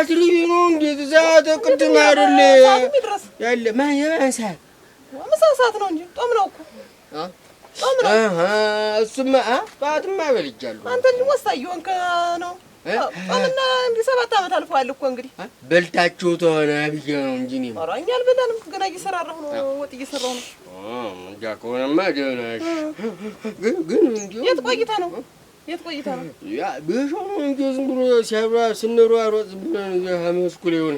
ልታስልኝ ነው እንዴ? ሰዓት ቅድም አይደል ያለ ማን ሰዓት? ምሳ ሰዓት ነው እንጂ ጦም ነው እኮ ጦም ነው። እሱማ ጠዋትማ በልቻለሁ። አንተ ልጅ ወሳኝ ሆንክ ነው ጦምና እንዲህ 7 ዓመት አልፏል እኮ እንግዲህ በልታችሁ ተሆነ ብዬ ነው እንጂ እኔ ኧረ እኛ አልበላንም ገና እየሰራራሁ ነው ወጥ እየሰራሁ ነው። እንጃ ከሆነማ ደህና ነሽ። ግን እንዲሁ የት ቆይታ ነው? ያ ቤሻው ነው እንጂ ዝም ብሎ ሲያብራ ስንሯሯጥ ዝም ብለን መስኩ ላይ ሆነ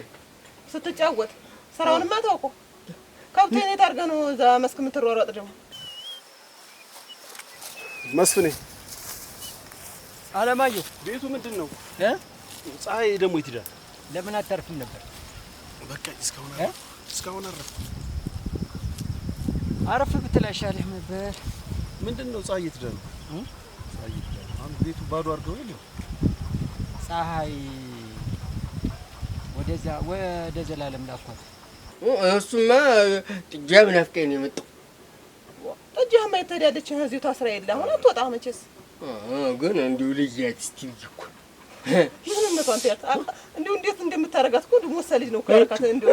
ስትጫወት ስራውንማ ታውቀው ከብቴን የት አድርገህ ነው እዛ መስክ የምትሯሯጥ ደግሞ? መስፍኔ አለማየሁ ቤቱ ምንድን ነው? ፀሐይ ደግሞ የት ሄዳል? ለምን አታርፍም ነበር? በቃ እስካሁን አረፍ ብትል አይሻልህ ነበር? ምንድን ነው ፀሐይ የት ሄዳል? አሁን ቤቱ ባዶ አድርገው ይል ፀሐይ ወደ ዘላለም ላኳት። እሱማ ጥጃ ምናፍቀኝ ነው የመጣው። ጥጃማ የተዳደች እዚሁ ታስራ የለ አሁን አትወጣ መቼስ። ግን እንዲሁ ልያት እስቲ እኮ ምንነቷ አንተ ያት እንዲሁ እንዴት እንደምታረጋት እኮ ደሞ ወሳ ልጅ ነው ካረካት እንዲሁ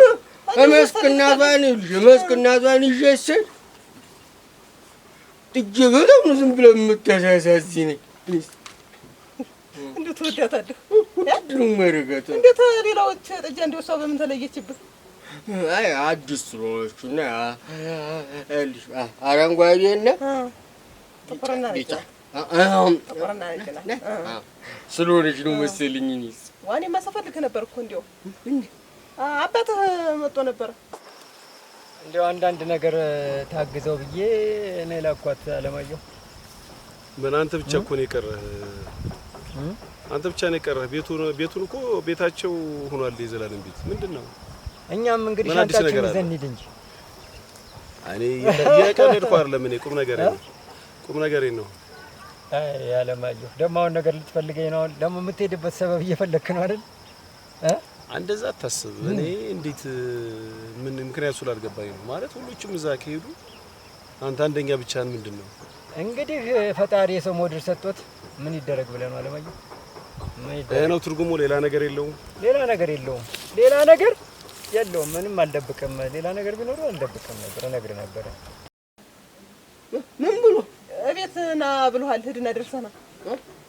መስክናቷን ይጀሰል ጥጅ በለው ነው ዝም ብሎ የምታሳሳዝነኝ። እንዴት ትወዳታለህ? ነው መረጋት እንዴት ሌላዎች ጥጃ እንደው እሷ በምን ተለየችብህ? አይ አዲስ ስለሆነችና እልሽ አረንጓዴና ጥቁርና ነጭ ስለሆነች ነው መሰለኝ። እኔስ ዋኔማ ሰፈልክ ነበር እኮ እንዲያው አባትህ መጥቶ ነበር እንዲያው አንዳንድ ነገር ታግዘው ብዬ እኔ ላኳት። አለማየሁ ምን አንተ ብቻ እኮ ነው የቀረህ? አንተ ብቻ ነው የቀረህ? ቤቱን እኮ ቤታቸው ሆኗል የዘላለም ቤት። ምንድነው? እኛም እንግዲህ ሻንጣችን ይዘን እንሂድ እንጂ እኔ የቀለድኩ አይደለም። እኔ ቁም ነገሬ ነው። አይ አለማየሁ ደግሞ አሁን ነገር ልትፈልገኝ ነው? ደግሞ የምትሄድበት ሰበብ እየፈለክ ነው አይደል? እንደዛ አታስብ። እኔ እንዴት ምን ምክንያት ስላልገባኝ ነው ማለት ሁሉም እዛ ከሄዱ አንተ አንደኛ ብቻህን ምንድነው? እንግዲህ ፈጣሪ የሰው ሞድር ሰጥቶት ምን ይደረግ ብለህ ነው አለማየሁ? ነው ትርጉሙ። ሌላ ነገር የለውም። ሌላ ነገር የለውም። ምንም አልደብቅም። ሌላ ነገር ቢኖር አልደብቅም ነበር፣ እነግርህ ነበር። ምን ብሎ እቤት ና ብሎሃል? ሂድና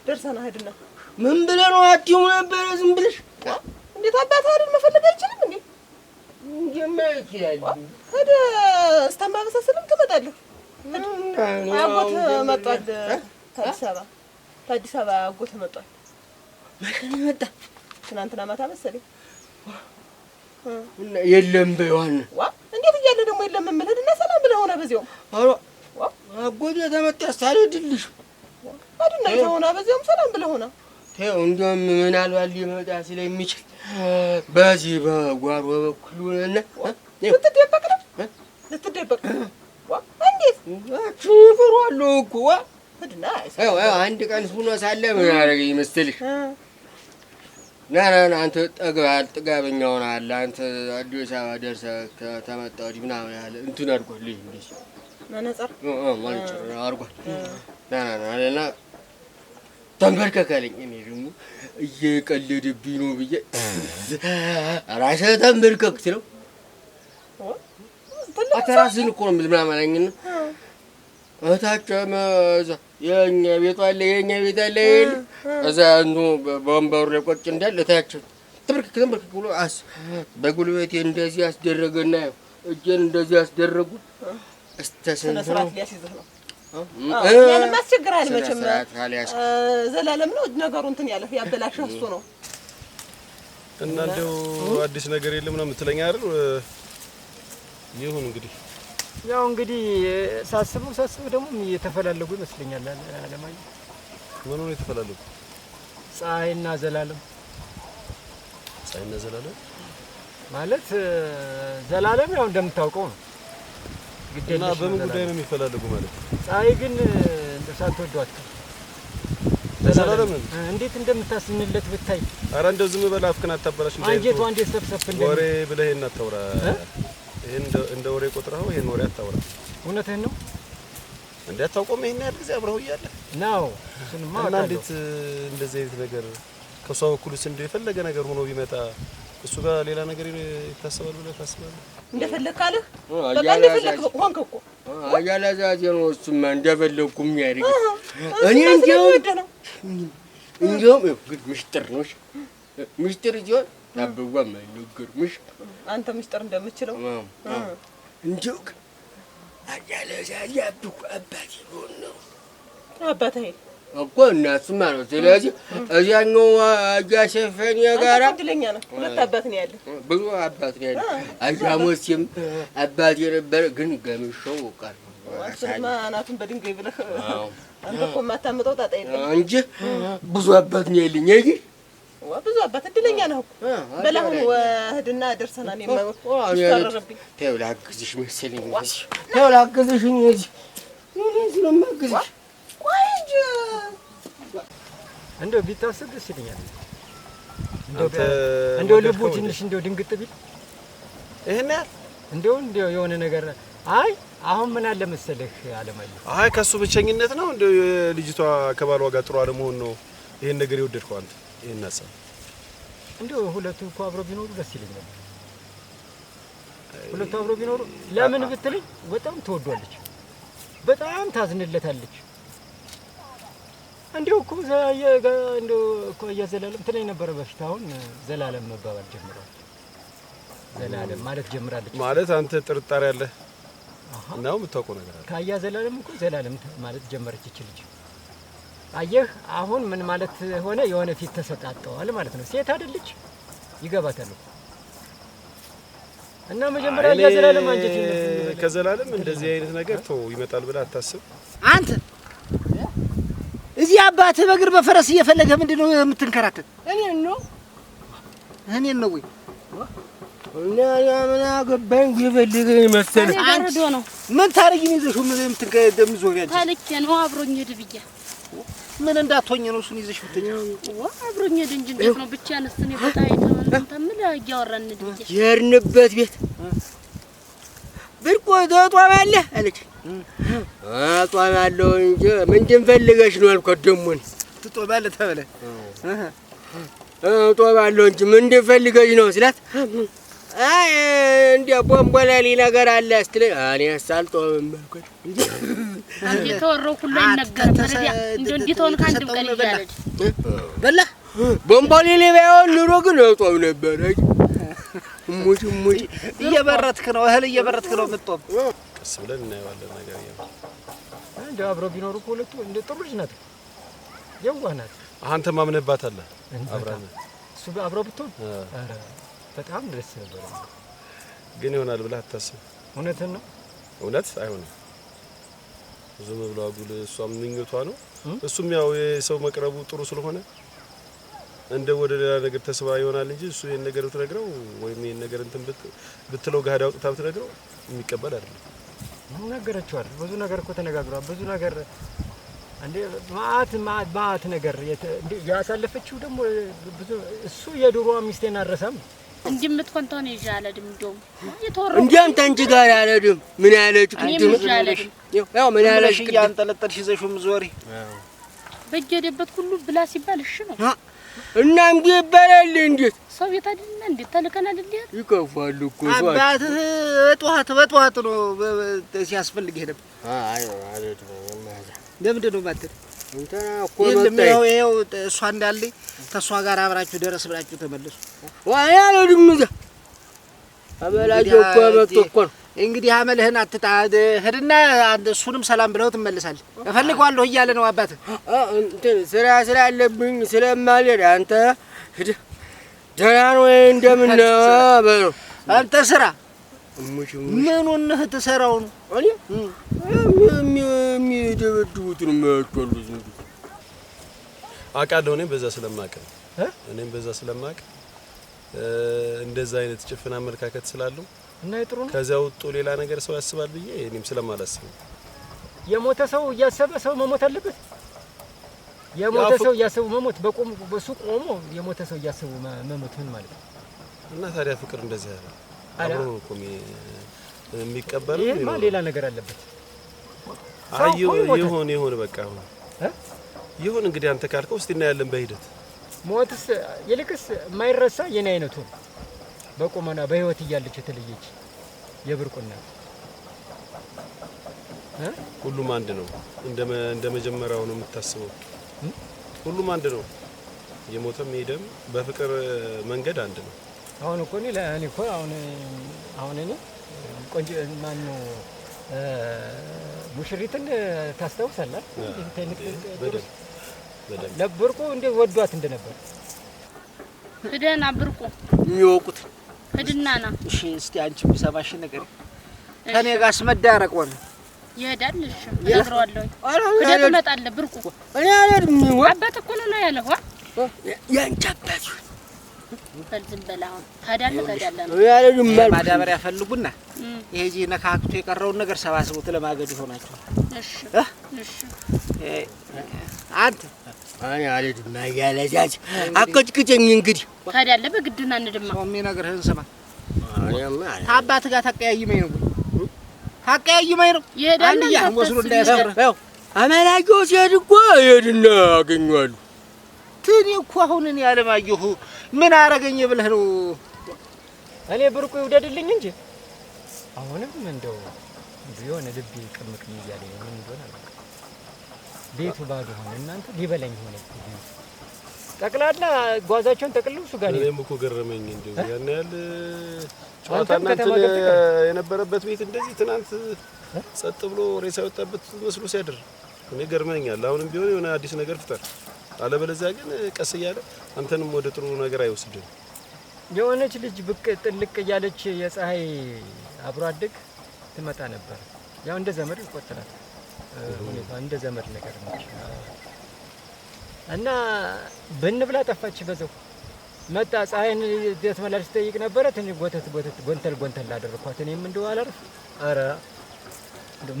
ደርሰና ሂድና ምን ብለህ ነው አትይው ነበር? ዝም ብለሽ እንዴት አባትህ አይደል መፈለግ አይችልም እንዴ? ጀመረ ይችላል። ሂድ እስከማበሳስልም ትመጣለህ። አጎት መጣል ከአዲስ አበባ አጎት መጣል። ማን መጣ? ትናንትና ማታ መሰለኝ። የለም በይዋን እንዴት እያለ ደግሞ የለም የምልህ እና ሰላም ብለህ ሆነ በዚያውም አጎቴ ተመጣ ሳልሄድልሽ አድና ይተውና በዚያውም ሰላም ብለህ ሆነ። ተው እንደውም ምናልባት ሊመጣ ስለሚችል በዚህ በጓሮ በኩል ሆነና ልትደበቅ እንዴት እፈራለሁ እኮ ሂድና አንድ ቀን ሆኖ ሳለ ምን አደረገኝ መሰልሽ? ና አንተ ጥጋበኛ ሆነሃል። አንተ አዲስ አበባ ደርሰህ ከተመጣህ ወዲህ ምናምን ያለ እንትን አድርጓል። እንዴ መነጽር አድርጓል። ና አለና ተንበርከከልኝ። እኔ ደግሞ እየቀለድብኝ ነው ብዬ ራስህ ተንበርከክ ስለው አተራስን እኮ ነው ምናምን አለኝና እታቸም የኛ ቤት አለ እዛ በወንበሩ ላይ ቁጭ እንዳለ እታቸው ተንበርከክ ብሎ በጉልበቴ እንደዚህ አስደረገና እጄን እንደዚህ አስደረጉ። ስነ ስርዓት ሊያስይዝህ ነው። ያንም አስቸግራል መቼም ዘላለም ነው ነገሩ እንትን ያለህ ያበላሸህ እሱ ነው። እና እንደው አዲስ ነገር የለም ነው የምትለኝ አይደል? ይሁን እንግዲህ ያው እንግዲህ ሳስበው ደግሞ እየተፈላለጉ ይመስለኛል። አለማየሁ ምን ነው የተፈላለጉ? ፀሐይና ዘላለም ማለት ዘላለም ያው እንደምታውቀው ነው። እና በምን ጉዳይ ነው የሚፈላለጉ ማለት? ፀሐይ ግን ሳትወዷት ዘላለም እንዴት እንደምታስንለት ብታይ። ኧረ እንደው ዝም በል አፍክን አታበላሽ። አንጀቷ እንዴት ሰፍሰፍ እንደዚህ ወሬ ብለህ እናታውራ። እንደ ወሬ ቆጥረኸው ይሄን ወሬ አታውራ። እውነትህን ነው። እንዳታውቆም ይሄን ያህል ጊዜ አብረኸው እያለ ነው። እሱንማ እና እንዴት እንደዚህ አይነት ነገር ከሷ በኩልስ እንደው የፈለገ ነገር ሆኖ ቢመጣ እሱ ጋር ሌላ ነገር ይታሰባል ብለህ ታስባለህ? እንደፈለክ ካለህ በቃ እንደፈለክ ሆንክ እኮ አያላዛዜ ነው እሱማ እንደፈለኩ የሚያደርግ እኔ እንደውም ግን ምስጢር ነው ምስጢር ይዞ ታብዋ ማይነገርምሽ አንተ ምስጢር እንደምትችለው እንደው አያላዛዜ አባቴ ነው አባቴ እኮ እናትማ ነው። ስለዚህ እዚያኛው አያሸፈኔ ጋራ እድለኛ ነው። ሁለት አባት ነው ያለ ብዙ አባት ነው ያለ አያሞስም አባቴ ነበር ግን ገምሾው ቀር አስማ አናቱን በድንጋይ ብለህ አንተ እኮ ማታመጣው ጣጣ የለም እንጂ ብዙ አባት ነው ያለኝ እንጂ ብዙ አባት እድለኛ ነው እኮ በላሁን ወህድና ደርሰና ነው ማስተረረብኝ ተውላግዝሽ መሰለኝ ተውላግዝሽ እንጂ ስለማግዝሽ ቆይጅ እንደው ቢታሰብ ደስ ይለኛል። እንደው ልቡ ትንሽ እንደው ድንግጥ ቢል ይሄን እንደው የሆነ ነገር አይ አሁን ምን አለ መሰለህ አለማየሁ አይ ከሱ ብቸኝነት ነው እንደው ልጅቷ ከባሏ ጋር ጥሩ አለመሆን ነው ይሄን ነገር ይወደድከው አንተ ይሄን አሰብ እንደው ሁለቱ እኮ አብረው ቢኖሩ ደስ ይለኛል። ሁለቱ አብረው ቢኖሩ ለምን ብትለኝ በጣም ትወዷለች፣ በጣም ታዝንለታለች። እንደው እኮ እንደው እኮ ዘላለም ትለኝ ነበር በፊት አሁን ዘላለም መባባል ጀምሯል። ዘላለም ማለት ጀምራለች ማለት አንተ ጥርጣሬ አለ ነው የምታውቀው ነገር አለ። ካያ ዘላለም እኮ ዘላለም ማለት ጀመረች እቺ ልጅ። አየህ አሁን ምን ማለት ሆነ የሆነ ፊት ተሰጣጣዋል ማለት ነው። ሴት አይደለች ይገባታል እኮ እና መጀመሪያ ያ ዘላለም አንጀት ከዘላለም እንደዚህ አይነት ነገር ተው ይመጣል ብለህ አታስብ አንተ እዚህ አባትህ በእግር በፈረስ እየፈለገ ምንድነው የምትንከራተት? እኔን ነው ወይ እና ምን አገባኝ ይፈልገኝ መሰለህ አንተ ምን ታረጊኝ ይዘሽው ምን የምትከደምዞሪያጅ ታልክ ነው አብሮኝ ሄድ ብያ ምን እንዳትሆኝ ነው እሱን ይዘሽ ብትኛ አብሮኝ ሄድ እንጂ እንዴት ነው ብቻ ነስኔ በጣይ ነው ተምለ ያወራን ብያ የርንበት ቤት ብርቆ ተጧባለ አለች አጧባለው እንጂ ምንድን ፈልገሽ ነው አልኳት። ደሞን ትጦባለ ተበለ ጧባለው እንጂ ምንድን ፈልገሽ ነው ስላት አይ እንደ ቦምቦላሊ ነገር አለ ስትለኝ እኔ ሳልጦም አልኳት እንጂ አንተ ተወረው ሁሉ ይነገር ታዲያ እንዴት ሆነ ካንተ ቀን ይያለች በላ ቦምቦላሊ ባይሆን ኑሮ ግን ጦም ነበር። ሙጭ እየበረትክ ነው እህል እየበረትክ ነው የምትጦም ቀስ ብለን እናየዋለን ነገር ያው እንደው አብረው ቢኖሩ ሁለቱ እንደ ጥሩ ልጅ ናት፣ የዋህ ናት። አንተ ማምነባት አለ አብራን እሱ አብረው ብትሆን አረ በጣም ደስ ነበር። ግን ይሆናል ብለህ አታስብ። እውነትን ነው እውነት አይሆንም። ዝም ብሎ አጉል እሷም ምኞቷ ነው እሱም ያው የሰው መቅረቡ ጥሩ ስለሆነ እንደ ወደ ሌላ ነገር ተስባ ይሆናል እንጂ እሱ ይሄን ነገር ብትነግረው ወይም ይሄን ነገር እንትን ብትለው ጋር አውጥታ ብትነግረው የሚቀበል አይደለም። ነገረችዋል። ብዙ ነገር እኮ ተነጋግሯል። ብዙ ነገር እንዴ ማአት ነገር ያሳለፈችው ደግሞ ብዙ እሱ የድሮ ሚስቴን አረሳም እንዲምት ኮንቶን ይዣለ ድምዶም እየተወረው እንዴ አንተ እንጂ ጋር ያለድም ምን ያለች ቅድም ያው ምን ያለሽ ያንጠለጠልሽ ይዘሽም ዞሪ በጀደበት ሁሉ ብላ ሲባል እሺ ነው እና እንዴ ይባላል እንዴ ሰው ቤት አይደልና እንዴ ተልከናል እንዴ ይከፋሉ እኮ አባትህ በጧት ነው ሲያስፈልግ ሄደ። አይ ማለት ነው ለምንድን ነው ማለት እንታ እኮ ነው ይሄው እሷ እንዳለኝ ተሷ ጋር አብራችሁ ደረስ ብላችሁ ተመለሱ። ዋይ አለድም እንዴ አበላጆ እኮ መጥቶ እኮ እንግዲህ አመልህን አትጣድ ሄድና አንተ እሱንም ሰላም ብለው ትመለሳለህ። እፈልገዋለሁ እያለ ነው አባትህ እንትን ስራ አለብኝ ስለማልሄድ አንተ ሂድ ደህና ነው እንደምን ነው በለው አንተ ስራ ምኑን ትሰራው ነው እኔ የሚደበድቡት ነው የማያቸዋሉ ዝም ብሎ አውቃለሁ። እኔም በዛ ስለማቅ እንደዛ አይነት ጭፍን አመለካከት ስላለው እና ጥሩ ነው። ከዛው ወጥቶ ሌላ ነገር ሰው ያስባል ብዬ እኔም ስለማላስብ የሞተ ሰው እያሰበ ሰው መሞት አለበት። የሞተ ሰው እያሰቡ መሞት በቆም በሱ ቆሞ የሞተ ሰው እያሰቡ መሞት ምን ማለት ነው? እና ታዲያ ፍቅር እንደዚህ አይደል? አብሮ ነው እኮ የሚቀበለው ይሄማ ሌላ ነገር አለበት። አዩ ይሁን በቃ ይሁን እንግዲህ አንተ ካልከው እስቲ እናያለን በሂደት ሞትስ ይልቅስ የማይረሳ የኔ አይነቱ በቁመና በህይወት እያለች የተለየች የብርቁና ሁሉም አንድ ነው። እንደ መጀመሪያው ነው የምታስበው። ሁሉም አንድ ነው። የሞተም ሄደም በፍቅር መንገድ አንድ ነው። አሁን እኮ እኔ እኮ አሁን እኔ ቆንጆ ማን ነው ሙሽሪትን ታስታውሳለህ? ለብርቁ እንዴት ወዷት እንደነበር ሂደና ብርቁ የሚወቁት ሂድና ና። እሺ እስቲ አንቺ ቢሰማሽ ነገር ከኔ ጋርስ መዳረቅ ሆነ ይሄዳል። እሺ እነግረዋለሁ። ሂደህ ትመጣለህ። ብርቁ እኔ አልሄድም። አባት እኮ ነው ያለው። ያንቺ አባት በል ዝም በል አሁን ታዲያ ነው ያለኝ ማዳበሪያ ፈልጉና ይሄ እዚህ ነካክቶ የቀረውን ነገር ሰባስቡት ለማገድ ይሆናችሁ። እሺ እሺ አንተ አይ አልሄድም ያለዛች አቀጭቅጭኝ እንግዲህ ታዲያ በግድና እንደማ ሰው የሚነግርህን ስማ። አባት ጋር ታቀያይመኝ ነው ይሄዳል። አንዲያ ወስዶ እንዳያስቀር ያው አመላጆ ሲሄድ እኮ ይሄድና ያገኛሉ። ትኔ እኮ አሁን እኔ አለማየሁ ምን አረገኝ ብለህ ነው? እኔ ብርቁ ይውደድልኝ እንጂ አሁንም እንደው ቢሆን ልቤ ቅምቅ ይያለኝ ምን እንደሆነ ቤቱ ባዶ ሆነ። እናንተ ሊበላኝ ሆነ። ጠቅላላ ጓዛቸውን ጠቅልሉ እሱ ጋር እኔም እኮ ገረመኝ። እንደው ያን ያህል ጨዋታና የነበረበት ቤት እንደዚህ ትናንት ጸጥ ብሎ ሬሳ የወጣበት መስሎ ሲያድር እኔ ገርመኛል። አሁንም ቢሆን የሆነ አዲስ ነገር ፍጠር፣ አለበለዚያ ግን ቀስ እያለ አንተንም ወደ ጥሩ ነገር አይወስድም። የሆነች ልጅ ብቅ ጥልቅ እያለች የፀሐይ አብሮ አደግ ትመጣ ነበር። ያው እንደ ዘመድ ይቆጠራል ሁኔታ እንደ ዘመድ ነገር ነው እና ብንብላ ጠፋች። በዛው መጣ ፀሐይን ተመላልስ ጠይቅ ነበረ። ትንሽ ጎንተል አደረኳት። እኔም እንደው አላርፍ ኧረ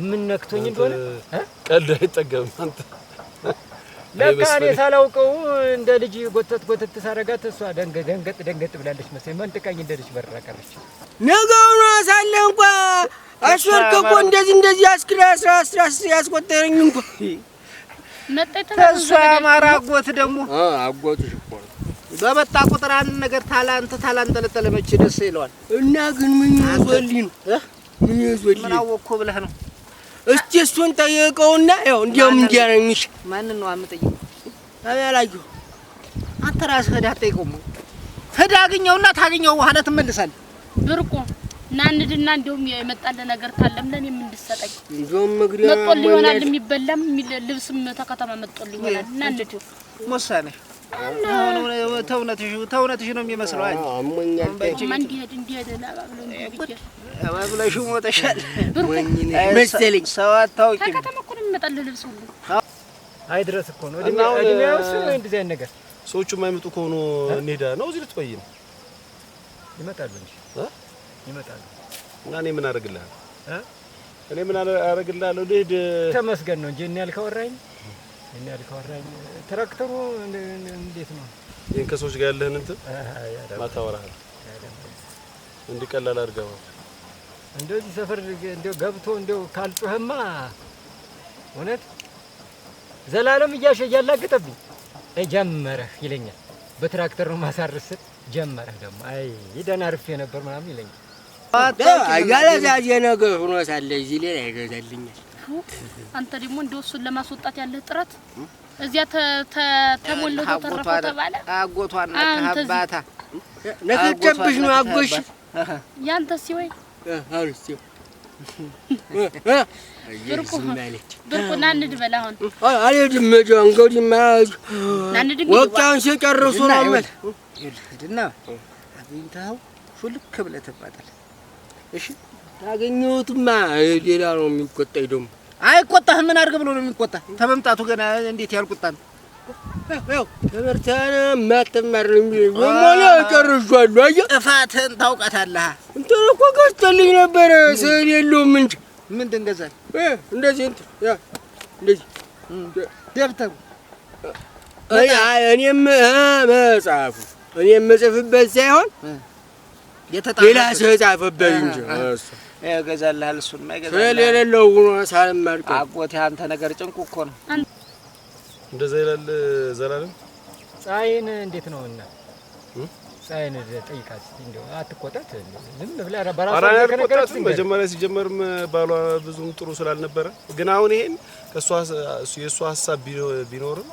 ምን ነክቶኝ እንደሆነ ቀልድ አይጠገም አንተ ለካ እኔ ሳላውቀው እንደ ልጅ ጎተት ሳረጋት እሷ ደንገጥ ብላለች መሰለኝ። መንጥቃኝ እንደ ልጅ በረራ ቀረች። ነገሩን አሳለ እንኳን አሽወርክ እኮ እንደዚህ አስክራ 10 ያስቆጠረኝ እንኳን ተሷ አማራ አጎት ደግሞ አጎትሽ እኮ በመጣ ቁጥር አንድ ነገር ታላንጠለጠለ መች ደስ ይለዋል። እና ግን ምን ይዞልኝ ነው? ምን አወቅኩ ብለህ ነው? እስቲ እሱን ጠየቀውና ያው እንዲያውም እንዲያ ነው የሚሽ ማንን ነው አምጠየው? አያላችሁ አንተ ራስህ ሄደህ አትጠይቀውም? ሄደህ አገኘውና ታገኘው በኋላ ትመልሳለህ። ብርቁ ናንድና እንደውም የመጣለ ነገር ካለም ለኔም እንድሰጠኝ እንደውም ምግሪያ መጥቶል ይሆናል የሚበላም ልብስም ተከተማ መጥቶል ይሆናል። ናንዱ ሞሳነሽ ተውነትሽ ነው የሚመስለው። አይ አሞኛል እንዲሄድ አባብለሽ ሞተሻል መሰለኝ። ሰው አታውቂም። ተከተማ እኮ ነው የሚመጣልህ ልብስ ሁሉ። አይ ድረስ እኮ ነው እድሜያውስ እንደዚህ አይነት ነገር ሰዎቹ የማይመጡ ከሆኑ እንሄዳ ነው እዚህ ልትቆይ ነው? ይመጣሉ እንጂ ይመጣሉ። እና እኔ ምን አደርግልሃለሁ? እኔ ምን አደርግልሃለሁ? ልሂድ ተመስገን ነው እንጂ እኔ ያልከወራኝ ትራክተሩ እንዴት ነው? ይሄን ከሰዎች ጋር ያለህን እንትን ማታወራህ እንዲቀላል አድርገው እንደዚህ ሰፈር እንደው ገብቶ እንደው ካልጮህማ እውነት ዘላለም እያላገጠብኝ ጀመረህ ይለኛል። በትራክተር ነው ማሳርስት ጀመረህ ደግሞ አይ ደህና አርፌ ነበር ምናምን ይለኛል። ያለዛዜ ነገር ሆኖ ሳለ እዚህ ሌላ ይገዛልኛል። አንተ ደግሞ እንደው እሱን ለማስወጣት ያለህ ጥረት እዚያ ተሞልቶ ተረፈ ተባለ። አጎቷና ከአባታ ነከጨብሽ ነው አጎሽ ያንተ ሲወይ አርሲው ብርቁ ናንድ በል አሁን አልሄድም። እንግዲህ ማያዝ ወቅታውን ሲጨርሱ ነው ማለት ሄድና አግኝተኸው ሹልክ ብለህ ትባጣለህ። እሺ ታገኘሁትማ ሌላ ነው የሚቆጣኝ። ደግሞ አይቆጣህም። ምን አድርግ ብሎ ነው የሚቆጣ? ተመምጣቱ ገና እንዴት ያልቁጣ ነው? ያው ተመርተና ማተማር ነው የሚለው ወላ ጨርሻለሁ። አየህ ጥፋትህን ታውቃታለህ። እንትን እኮ ገዝተልኝ ነበረ ስዕል የለውም እንጂ ምንድን ገዛል? እንደዚህ እንትን ያ እንደዚህ ደብተሩ እኔም መጽሐፉ እኔም መጽፍበት ሳይሆን ሌላ ሰው ጻፈበት እንጂ እሱ ገዛልሃል። እሱን ማይገዛል ስለሌለው ሆኖ ሳልማርቀው አጎቴ አንተ ነገር ጭንቁ እኮ ነው። እንደዛ ይላል ዘላለም። ፀሐይን እንዴት ነውና ፀሐይን ጠይቃት እንደው አትቆጣት ዝም ብለህ በራሷ ከነገረች መጀመሪያ ሲጀመርም ባሏ ብዙም ጥሩ ስላልነበረ ግን አሁን ይሄን የእሷ ሀሳብ ቢኖርም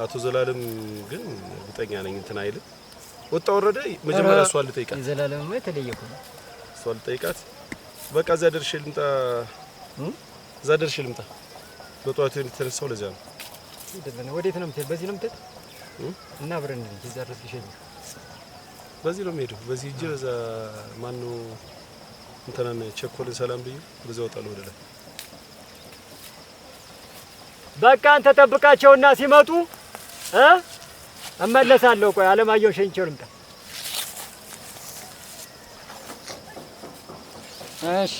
አቶ ዘላለም ግን እርግጠኛ ነኝ እንትን አይልም። ወጣ ወረደ መጀመሪያ እሷ ልጠይቃት ዘላለም ተለየኩ እሷ ልጠይቃት በቃ እዛ ደርሼ ልምጣ በጧት የተነሳው ለዛ ነው። ወዴት ነው የምትሄድ? በዚህ ነው የምትሄድ እና አብረን እዛ ድረስ ልሸኝ በዚህ ነው የምሄደው። በዚህ እጄ በዛ ማነው እንትናን ቸኮልን ሰላም ብዬ በዛ ወጣለሁ ወደ ላይ። በቃ አንተ ጠብቃቸውና ሲመጡ እመለሳለሁ። ቆይ አለማየሁ ሸኝቼው ልምጣ። እሺ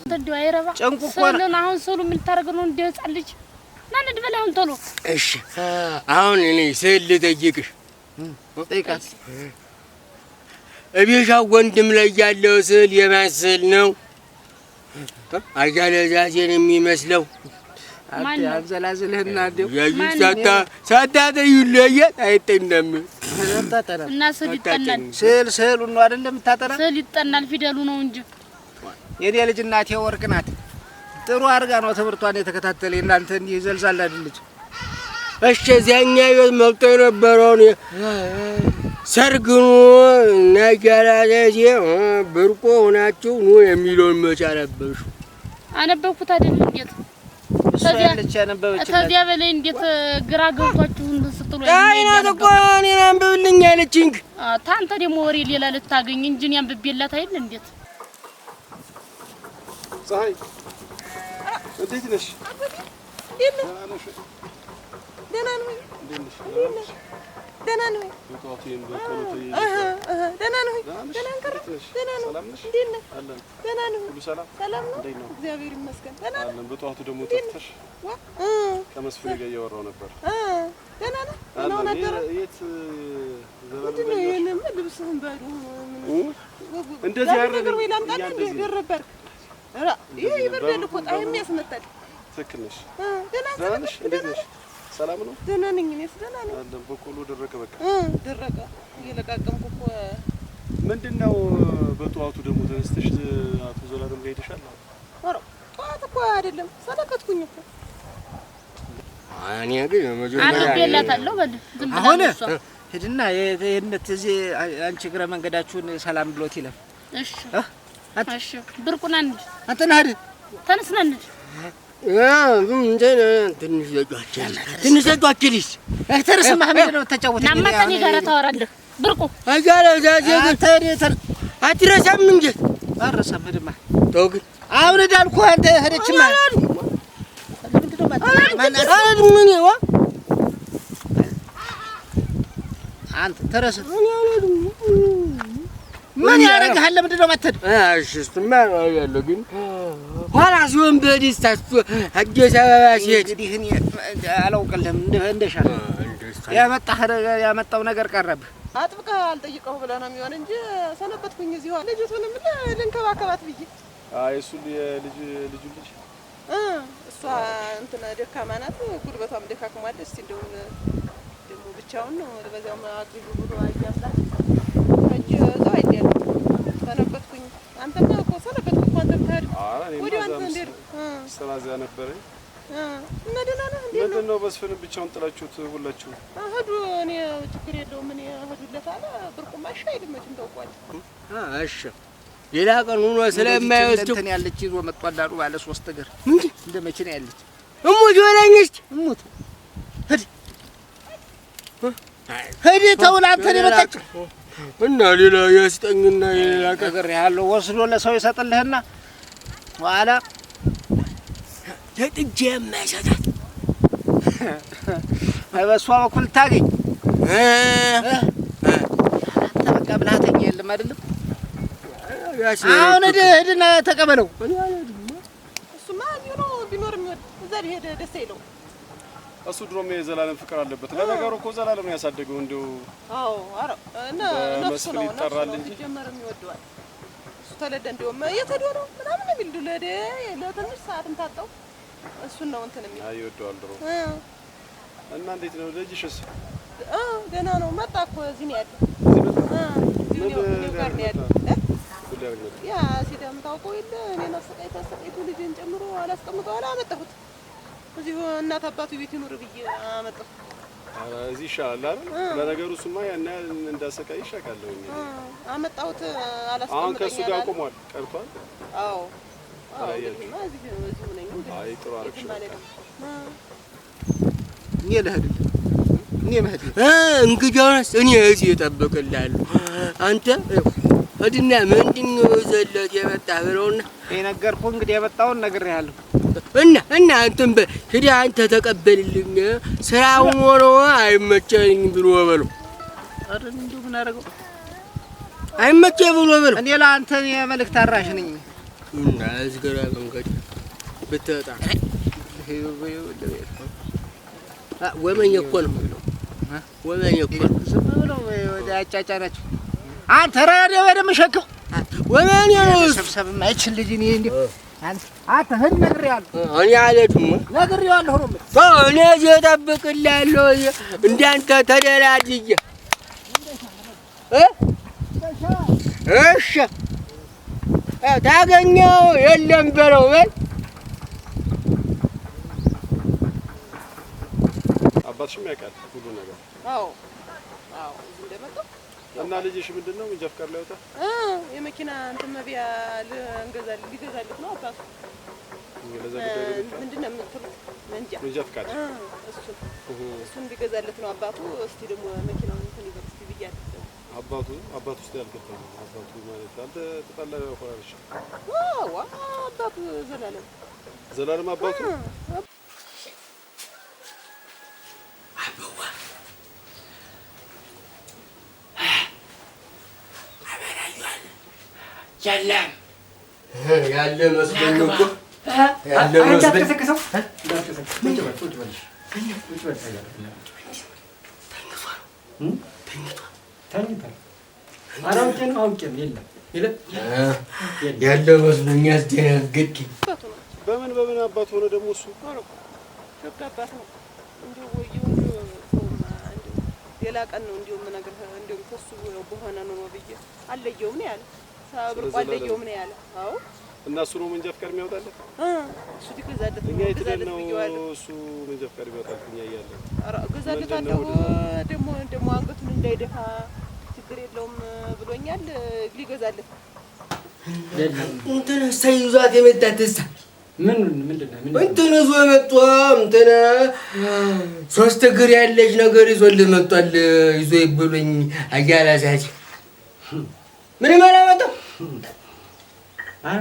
እንደው አይረባ ሰለን አሁን ሰሉ ምን ታረግ ነው እንደ ህፃን ልጅ ናንድ በላውን ቶሎ። እሺ አሁን እኔ ስል ልጠይቅሽ ጠይቃት። እቤሻው ወንድም ላይ ያለው ስል የማን ስል ነው? አያለዛዜን የሚመስለው አንተ አዘላዝልህና እንደው ያይሳታ ሳታተዩለየት አይጠናም እና ስል ይጠናል። ስዕሉ ነው አይደል የምታጠና? ስል ይጠናል ፊደሉ ነው እንጂ የኔ ልጅ እናቴ ወርቅ ናት። ጥሩ አድርጋ ነው ትምህርቷን የተከታተለ። እናንተ እንዲህ ዘልዛል አይደለች። እሺ እዚያኛ ቤት መጥቶ የነበረውን ሰርግኑ ነገራዘዜ ብርቆ ሆናችሁ ኑ የሚለውን መቼ አነበብሽው? አነበብኩት አይደል? እንዴት ከዚያ በላይ እንዴት ግራ ገብቷችሁ ስትሉ አይና ተቆ እኔን አንብብልኝ አለችኝ። ታንተ ደግሞ ወሬ ሌላ ልታገኝ እንጂ እኔ አንብቤላት አይደል? እንዴት ፀሐይ እንዴት ነሽ? ደህና ነኝ። ደህና ነኝ። ደህና ነኝ። ሰላም ነው። እግዚአብሔር ይመስገን። ደህና ነኝ። በጠዋቱ ደግሞ ጠፍተሽ ከመስፍን ጋር እያወራሁ ነበር። ደህና ነህ? ነው ነገር የት ምንድን ነው የኔም ልብስህን ባዶ እንደዚህ ነገር ወይ ላምጣልህ እንዴ? ደረበርክ ይሄ ይበርዳል እኮ ጣይም ያስመጣል። ትክክል ነሽ። ደህና ነሽ? እንዴት ነሽ? ሰላም ነው? ደህና ነኝ። እኔስ ደህና ነኝ። አለም በቆሎ ደረቀ። በቃ ደረቀ። እየለቃቀምኩ እኮ ምንድነው በጠዋቱ ደግሞ ተነስተሽ አቶ ዘላለም ጋር ሄደሻል? ኧረ ጠዋት እኮ አይደለም ሰለከትኩኝ እኮ እኔ ግን መጀመሪያ አንብቤላታለሁ። በል ዝም ብላ አሁን እሷ ሂድና የእነት እዚህ አንቺ እግረ መንገዳችሁን ሰላም ብሎት ይለፍ። እሺ እሺ ብርቁና እንሂድ። አንተ ነህ አይደል? ተነስና እንሂድ። ትንሽ ዘጇችልሽ ተረስማ ምንድን ነው የምታጫወተኝ? ናማ ከእኔ ጋር ታወራለህ ብርቁ። አትረሳም እንጂ አልረሳም። ሂድማ ተው ግን አሁን እዳልኩህ አንተ ሄደችማ አንተ ተረስ ምን ያደርግሃል? ለምንድን ነው የማትሄድ? እሺ እሱማ ያለው ግን ኋላ ሲሆን በደስታ አዲስ አበባ ሲሄድ እንግዲህ እኔ አላውቅልህም። እንደሻ ያመጣው ነገር ቀረብህ። አጥብቀህ አልጠይቀው ብለህ ነው የሚሆን እንጂ ሰነበትኩኝ እዚሁ ልጅቱንም ልንከባከባት ብዬ። አይ እሱ ልጅ እሷ እንትን ደካማ ናት፣ ጉልበቷም ደካክሟል። እስቲ እንደውም ደግሞ ብቻውን ነው በዛውም አግዙ ብሎ አያስላት እጅ እዛው አይደል ሰነበትኩኝ። አንተማ እኮ ሰነበትኩ እኮ አንተም ታዲያ ወዲያው አንተ እንዴት ስራ እዚያ ነበረኝ እና ደህና ነህ? ምንድን ነው መስፍን ብቻውን ጥላችሁት ሁላችሁ? ሂዱ። እኔ ችግር የለውም እኔ ሂዱለታል። ብርቁማ እሺ አይልም መቼም ታውቋል። እሺ ሌላ ቀን ሆኖ ስለማይወስድ እንትን ያለች ይዞ መጥቷል አሉ ባለ 3 እግር እንደ መኪና ያለች እሙት በለኝ እስኪ እሙት ሂድ ተውላ አንተን የመጣች እና ሌላ ያስጠኝና ሌላ ነገር ያለው ወስዶ ለሰው ይሰጥልህና ኋላ ለጥጄ የማይሰጣት በሷ በኩል ታገኝ። አንተ በቃ ብልሃተኛ የለም አይደለም። አሁን ሂድና ተቀበለው። እሱማ ነው ቢኖር የሚወድ እዛ ቢሄድ ደስ አይለውም። እሱ ድሮም የዘላለም ፍቅር አለበት። ለነገሩ እኮ ዘላለም ነው ያሳደገው። እንደው አዎ አረ እና ነፍሱ ነው ይጠራል እንጂ ጀመርም ይወደዋል። እሱ ተለደ እንደውም የተዶ ነው ምናምን የሚል ለትንሽ ሰዓትም ታጣው እሱን ነው እንትን የሚል ይወደዋል ድሮ። እና እንዴት ነው ልጅሽስ? ገና ነው። መጣ እኮ እዚህ ነው ያለው። እዚህ ጋር ነው ያለው። ያ ሲዳም ታውቀው የለ እኔን አሰቃይቶ ልጄን ጨምሮ አላስቀምጠው አላመጣሁት። እዚህ እናት አባቱ ቤት ይኑር ብዬ አመጣሁት። እዚህ ይሻላል አይደል? ለነገሩ እሱማ ያን ያህል እንዳሰቃይ ይሻካለሁ። አመጣሁት አላስቀምጠኝ። አሁን ከእሱ ጋር ቆሟል ቀርቷል። አዎ አላየሽም? እዚሁ ነኝ። አይ ጥሩ አደረግሽ። እኔ ልሄድልህ እንግዲያውስ እኔ እዚህ እጠብቅልሃለሁ። አንተ ሂድና ምንድን ነው ይዘህለት የመጣህ ብለውና የነገርኩህ እንግዲህ የመጣውን ነግሬሃለሁ። እና አንተም ሂደህ አንተ ተቀበልልኝ ስራውን ሆኖ አይመቸኝም ብሎ በለው። ኧረ እንደው ምን አደረገው አይመቸኝ ብሎ በለው። እኔ ለአንተ የመልእክት አድራሽ ነኝ እና እዝገራ መንገድ ብትወጣ ወመኝ እኮ ነው ወመኝ እኮ ነው። ዝም ብለው ወደ አጫጫናቸው አንተ ረደ ወደም ሸክም ወመኝ ነው ሰብሰብ የማይችል ልጅ እኔ እንደው አንተ ሂድ ነግሬሃለሁ። እኔ አልሄድም ነግሬሃለሁ ነው እኔ እዚህ እጠብቅልሃለሁ እንዳንተ ተደላድዬ እሺ ታገኘው የለም በለው በል። አባትሽም ያውቃል ሁሉ ነገር? አዎ እዚህ እንደመጣሁ እና ልጅሽ ምንድን ነው መንጃ ፈቃድ ሊያወጣ የመኪና እንትን መቢያ ሊገዛልት ነው አባቱ። ለዛ ጉዳይ ምንድን ነው የምትሉት? መንጃ ፈቃድ እሱን ሊገዛልት ነው አባቱ። እስቲ ደግሞ መኪናውን እንትን ይበል እስቲ ብያለሁ። አባቱ ውስጥ ያልገባኝ አባቱ ማለት አንተ ተጣላ ሆራሽ? አባቱ ዘላለም አባቱ ሰላም ያለ መስሎኝ እኮ ያለ መስሎኝ ያለ መስሎኝ ያስደነገጥኝ። በምን አባት ሆነ ደግሞ እሱ ሸጋ አባት ነው። እንዲሁ ወየው ሌላ ቀን ነው እንዲሁ የምነግርህ። እንዲሁ ከሱ በሆነ ነው ብዬ አለየውም ነው ያለ ሳብር አለየውም ነው ያለ። አዎ እና እሱ ነው መንጃ ፈቃድ የሚያወጣለት? እሱ ዲገዛለት እኛ የተደነው እሱ መንጃ ፈቃድ የሚያወጣለት እኛ እያለን ገዛለታለሁ። ደግሞ አንገቱን እንዳይደፋ ችግር የለውም ብሎኛል። ሊገዛለት እንትን ሳይዟት የመጣትሳ ምንድን ነው እንትን ይዞ መጥቶ እንትን ሶስት እግር ያለች ነገር ይዞልህ መጥቷል። ይዞ ይብሉኝ አያላዛች ምንም አላመጣም።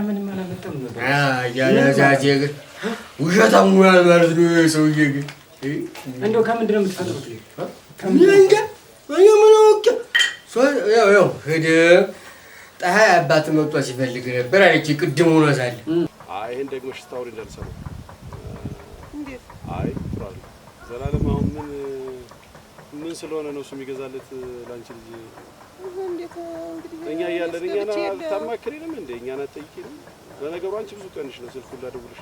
ምንም አላመጣም። አያላዛች ግን ውሸታም ሆኗል ማለት ነው ሰውዬ። ግን እንደው ከምንድን ነው የምትፈልጉት? እንጃ ምን ወቅ ያው ሄደህ ፀሐይ አባት መጥቶ ሲፈልግ ነበር አለች ቅድም ሆኖ ሳለ። ይሄን ደግሞ ሽታውን እንዳልሰማው እንዴት? ጥሩ ዘላለም አሁን ምን ስለሆነ ነው እሱ የሚገዛለት ላንቺ ልጅ? እንዴት እንግዲህ እኛ እያለን እኛና ታማክሪንም እንደ እኛና ጠይቂንም። ለነገሩ አንቺ ብዙ ቀንሽ ነው ስልኩ ላደውልሽ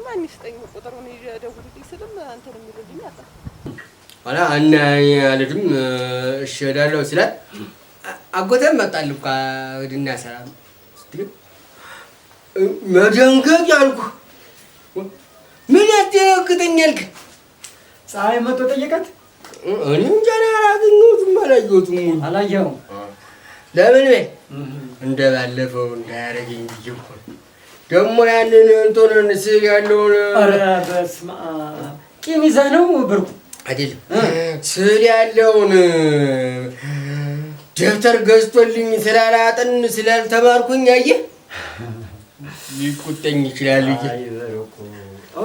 ማን ይስጠኝ ቁጥሩን ደውልልኝ ስልም አንተን የሚልልኝ አጣ አላ እና ያለድም እሺ እሄዳለሁ ስላት አጎቴም መጣል እኮ ወድና ሰላም ስትል መደንገጥ ያልኩ ምን ያደረግተኛል? ፀሐይ መጥቶ ጠየቃት። እኔ እንጃ አላገኘሁትም አላየኸውም? ለምን በይ እንደ ባለፈው እንዳያረገኝ ብዬ እኮ ደግሞ ያንን እንትን ስል ያለውን ኧረ በስመ አብ ቂም ይዘህ ነው ብርቁ አይደለም ስል ያለውን ደብተር ገዝቶልኝ ስላላጠን ስላልተማርኩኝ አየህ ሊቆጠኝ ይችላል።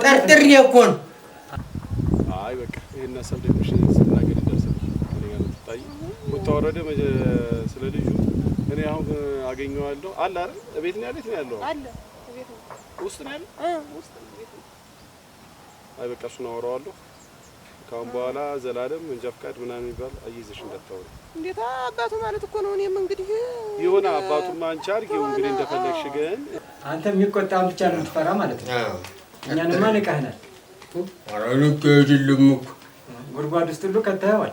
ጠርጥሬ እኮ ነው። በቃ ይሄን ሀሳብ ደግሞ ስናገር ይደርሳል። እኔ ጋር ተጣይ ወጣወረደ ስለ ልጁ እኔ አሁን አገኘዋለሁ አለ አይደል? እቤት ነው ያለው አለ እቤት ነው ውስጥ ነው ያለው ውስጥ እቤት ነው። በቃ እሱን አወራዋለሁ። ካሁን በኋላ ዘላለም መንጃ ፈቃድ ምናምን ይባል አይይዝሽ እንዳታወሪ። እንዴት አባቱ ማለት እኮ ነው። እኔም እንግዲህ ይሁን አባቱማ አንቺ አድርጊው እንግዲህ እንደፈለግሽ። ግን አንተ የሚቆጣውን ብቻ ነው የምትፈራ ማለት ነው። እኛንማ ንቀህናል። ኧረ ልክ አይደለም እኮ ጉድጓድ ውስጥ ሁሉ ከተኸዋል።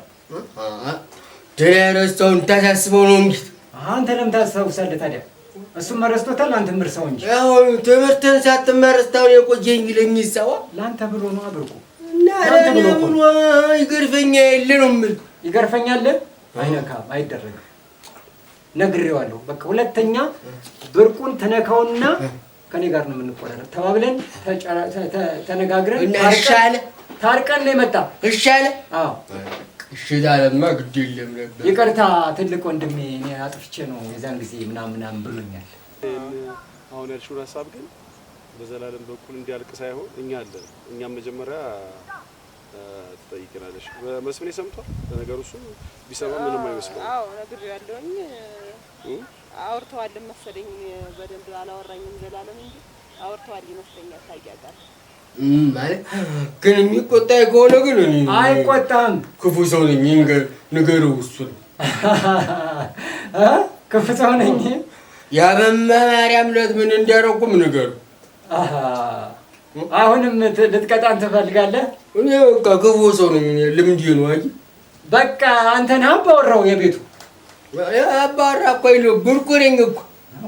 ደህና ረስታውን ታሳስበው ነው እንጂ አንተ ለምን ታስታውሳለህ ታዲያ? እሱም ረስቶታል፣ አንተም እርሳው እንጂ። አሁን ትምህርትን ሳትማር እስካሁን የቆየኝ ይለኝ ይሳዋ ለአንተ ብሎ ነው አብርቁ። እና ለእኔ ብሎ ይገርፈኛ የለ ነው የምልህ። ይገርፈኛል? አይነካም፣ አይደረግም። ነግሬዋለሁ። በቃ ሁለተኛ ብርቁን ተነካውና ከኔ ጋር ነው የምንቆራረጥ ተባብለን ተነጋግረን ታርቀን ነው የመጣ። እሺ አለ። አዎ እሺ ታለማ ግድ የለም ነበር። ይቅርታ ትልቅ ወንድሜ እኔ አጥፍቼ ነው የዛን ጊዜ ምናምን ብሎኛል። አሁን ያልሽውን ሀሳብ ግን በዘላለም በኩል እንዲያልቅ ሳይሆን እኛ አለን። እኛም መጀመሪያ ትጠይቀናለሽ። መስፍኔ ሰምቷል ነገሩ። እሱ ቢሰማ ምንም አይመስልም። አዎ ነግሬዋለሁኝ። አውርተዋል መሰለኝ። በደንብ አላወራኝም ዘላለም እንጂ አውርተዋል ይመስለኛል። ታያቃል ማለት ግን የሚቆጣኝ ከሆነ ግን እኔ አይቆጣም። ክፉ ሰው ነኝ። ንገረው እሱ ነው ክፉ ሰው ነኝ። ያ በማርያም ዕለት ምን እንዳደረኩም ንገረው። አሁንም ልትቀጣን ትፈልጋለህ? እኔ በቃ ክፉ ሰው ነኝ። ልምዴ ነው። አይ በቃ አንተን አባወራው የቤቱ አባወራ እኮ አይደለም ብርቁ ነኝ እኮ።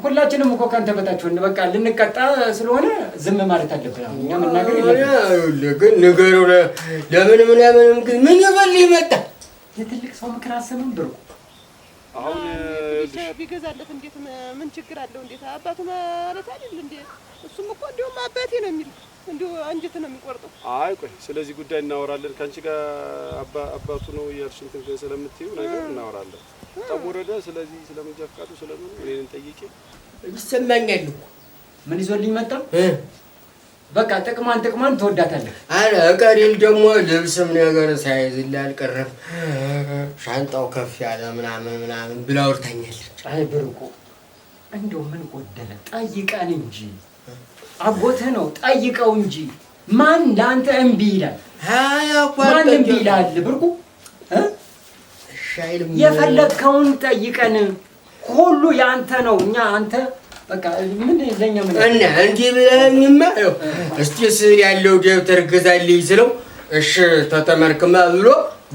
ሁላችንም እኮ ካንተ በታች ሆነ። በቃ ልንቀጣ ስለሆነ ዝም ማለት አለብን። እኛ መናገር የለብንም። ግን ንገረው። ለምን ምናምንም ግን ምን ይበልህ መጣ። የትልቅ ሰው ምክር አሰብም ብርቁ። አሁን ቢገዛለት እንዴት ምን ችግር አለው? እንዴት አባቱ ማለት አይደል እንዴ? እሱም እኮ እንደውም አባቴ ነው የሚል እንዴ አንጀት ነው የሚቆርጠው። አይ ቆይ ስለዚህ ጉዳይ እናወራለን። ካንቺ ጋር አባቱ ነው ያልሽን እንትን ስለምትዩ ነገር እናወራለን። ተወረደ። ስለዚህ ስለምን ጀፍቃዱ ስለምን እኔን ጠይቄ ይሰማኛል እኮ ምን ይዞልኝ መጣ። በቃ ጥቅማን ትወዳታለህ። አረ ቀሪል ደግሞ ልብስም ነገር ሳይዝልህ አልቀረም። ሻንጣው ከፍ ያለ ምናምን ብላ አውርታኛለች። አይ ብርቁ እንደው ምን ጎደለ? ጠይቀን እንጂ አጎትህ ነው ጠይቀው እንጂ ማን ለአንተ እምቢ ይላል? ማን እምቢ ይላል? ብርቁ የፈለግከውን ጠይቀን ሁሉ ያንተ ነው። እኛ አንተ በቃ ምን ለኛ ምን እና እንዴ ብለኝማ እስቲስ ያለው ደብተር ገዛልኝ ስለው እሺ ተተመርክማ ብሎ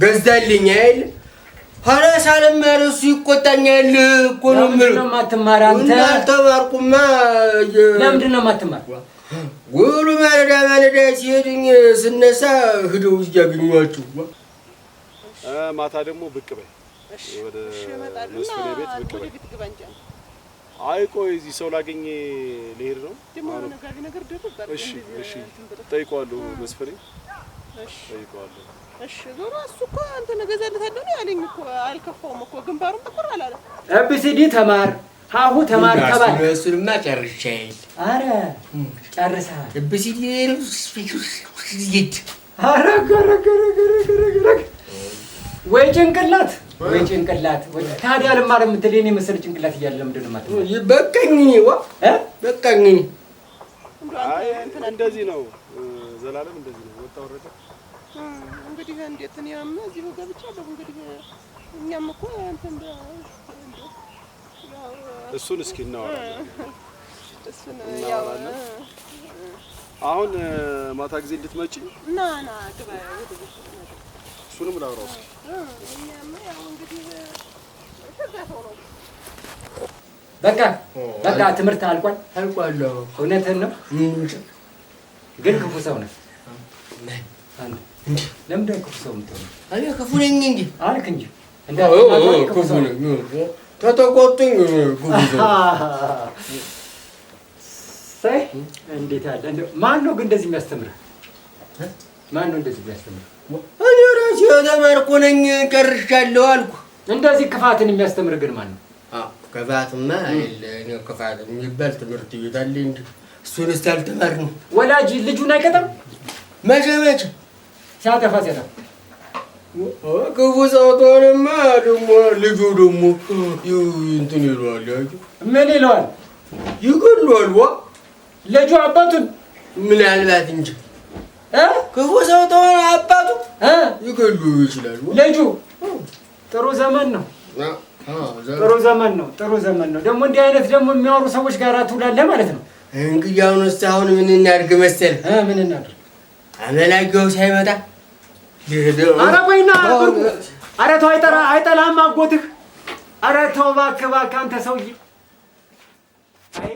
ገዛልኝ አይደል? ኋላስ አለማር እሱ ይቆጣኛል እኮ ነው የምልህ። ለምንድን ነው የማትማር አንተ? ተማርኩማ። ለምንድን ነው የማትማር? ውሉ ማለዳ ሲሄድኝ ስነሳ ሂደው እያገኟችሁ ማታ ደግሞ ብቅ በይ። ወደ መስፍኔ ቤት ብቅ በይ። አይ ቆይ እዚህ ሰው ላገኝ ልሄድ ነው። እሺ ጠይቀዋለሁ መስፍኔ። ጠይቀዋለሁ። እሺ ዞሮ እሱ እኮ አንተ ነገዛለታለሁ ነው ያለኝ እኮ። አልከፋውም እኮ ግንባሩን ተቆር አላለ። ኤቢሲዲ ተማር፣ ሀሁ ተማር ተባለ። እሱንማ ጨርሻለሁ። ኧረ ጨርሰሃል? ኤቢሲዲ ኧረ ገረገረገረገረገረገ ወይ ጭንቅላት ወይ ጭንቅላት። ታዲያ ልማር የምትል የእኔ መሰለ ጭንቅላት እያለ ለምንድን ነው የማትማር? በቃኝ በቃኝ። አይ እንደዚህ ነው ዘላለም፣ እንደዚህ ነው። ወጣ ወረደ እንግዲህ እንዴት እኔም እዚሁ ገብቻለሁ። እንግዲህ እኛም እኮ እንትን እሱን እስኪ እናወራለን። እሱን ያው አሁን ማታ ጊዜ እንድትመጪ ና ግባ ወደ ቤት። እሱንም ላውራው እስኪ። እኛም ያው እንግዲህ ተጋፈው ነው። በቃ ትምህርት አልቋል። እውነትህን ነው ግን ክፉ ሰው ነህ። ለምንድን ነው ክፉ ሰው የምትሆነው? እኔ ክፉ ነኝ እንጂ አልክ እንጂ ክፉ ነኝ። ተተቆጡኝ ክፉ ሰው። እንዴት ያለ ማን ነው ግን እንደዚህ የሚያስተምርህ? ማን ነው እንደዚህ የሚያስተምርህ? እኔ ራሴ ተማርኩ ነኝ ጨርሻለሁ አልኩ። እንደዚህ ክፋትን የሚያስተምርህ ግን ማን ነው? ክፋትማ አይደለ። እኔ ክፋት የሚባል ትምህርት ቤት አለ እንጂ እሱንስ አልተማርንም። ወላጅ ልጁን አይቀጣም? መቼ ሲያጠፋ ክፉ ሰው ተሆነማ ደግሞ ልጁ ደግሞ እንትን ይለዋል። ምን ይለዋል? ይገለዋል። ልጁ አባቱን ምናልባት እንጂ ክፉ ሰው ተሆነ አባቱ ይገሉ ይችላል። ልጁ ጥሩ ዘመን ነው። ጥሩ ዘመን ነው። ደግሞ እንዲህ አይነት ደግሞ የሚያወሩ ሰዎች ጋር ትውላለህ ማለት ነው። እንግዲህ አሁን ምን እናድርግ መሰለህ? ምን እናድርግ? አመላጊያው ሳይመጣ ኧረ ቆይና ኧረ ተው አይጠላህም አጎትህ ኧረ ተው እባክህ አንተ ሰውዬ አይ